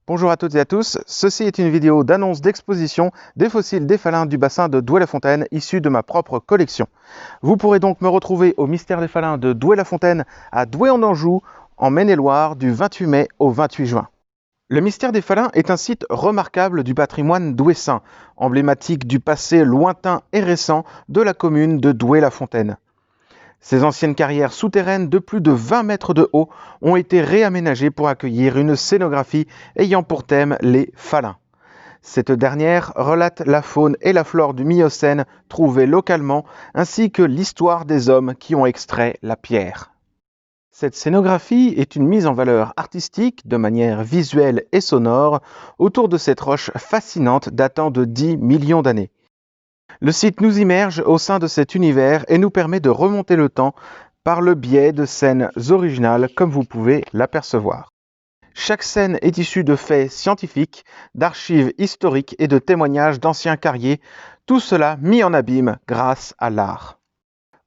Bonjour à toutes et à tous, ceci est une vidéo d'annonce d'exposition des fossiles d'Effalin du bassin de Douai-la-Fontaine issus de ma propre collection. Vous pourrez donc me retrouver au Mystère d'Effalin de Douai-la-Fontaine à Douai-en-Anjou, en Maine-et-Loire, du 28 mai au 28 juin. Le Mystère d'Effalin est un site remarquable du patrimoine douaissin, emblématique du passé lointain et récent de la commune de Douai-la-Fontaine. Ces anciennes carrières souterraines de plus de 20 mètres de haut ont été réaménagées pour accueillir une scénographie ayant pour thème les Falins. Cette dernière relate la faune et la flore du Miocène trouvées localement, ainsi que l'histoire des hommes qui ont extrait la pierre. Cette scénographie est une mise en valeur artistique, de manière visuelle et sonore, autour de cette roche fascinante datant de 10 millions d'années. Le site nous immerge au sein de cet univers et nous permet de remonter le temps par le biais de scènes originales comme vous pouvez l'apercevoir. Chaque scène est issue de faits scientifiques, d'archives historiques et de témoignages d'anciens carriers, tout cela mis en abîme grâce à l'art.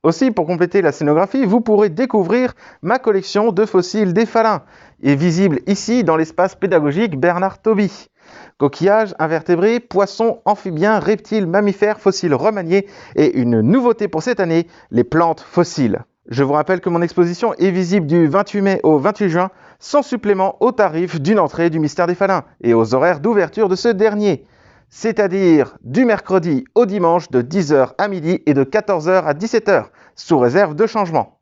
Aussi, pour compléter la scénographie, vous pourrez découvrir ma collection de fossiles d'Effalin, et visible ici dans l'espace pédagogique Bernard Tauby. Coquillages, invertébrés, poissons, amphibiens, reptiles, mammifères, fossiles remaniés et une nouveauté pour cette année, les plantes fossiles. Je vous rappelle que mon exposition est visible du 28 mai au 28 juin, sans supplément au tarif d'une entrée du Mystère d'Effalin et aux horaires d'ouverture de ce dernier, c'est-à-dire du mercredi au dimanche de 10h à midi et de 14h à 17h, sous réserve de changement.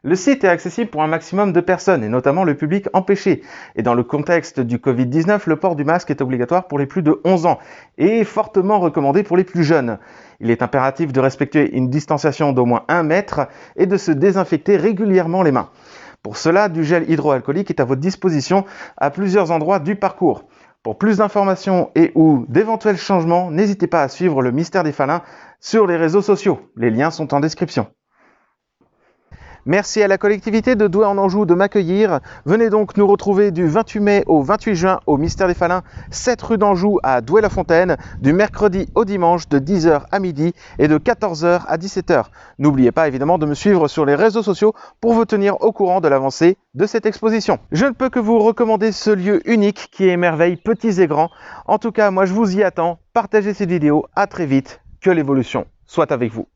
Le site est accessible pour un maximum de personnes, et notamment le public empêché. Et dans le contexte du Covid-19, le port du masque est obligatoire pour les plus de 11 ans et fortement recommandé pour les plus jeunes. Il est impératif de respecter une distanciation d'au moins 1 mètre et de se désinfecter régulièrement les mains. Pour cela, du gel hydroalcoolique est à votre disposition à plusieurs endroits du parcours. Pour plus d'informations et ou d'éventuels changements, n'hésitez pas à suivre le Mystère d'Effalin sur les réseaux sociaux. Les liens sont en description. Merci à la collectivité de Douai-en-Anjou de m'accueillir. Venez donc nous retrouver du 28 mai au 28 juin au Mystère d'Effalin, 7 rue d'Anjou à Douai-la-Fontaine, du mercredi au dimanche de 10h à midi et de 14h à 17h. N'oubliez pas évidemment de me suivre sur les réseaux sociaux pour vous tenir au courant de l'avancée de cette exposition. Je ne peux que vous recommander ce lieu unique qui émerveille petits et grands. En tout cas, moi je vous y attends. Partagez cette vidéo. À très vite. Que l'évolution soit avec vous.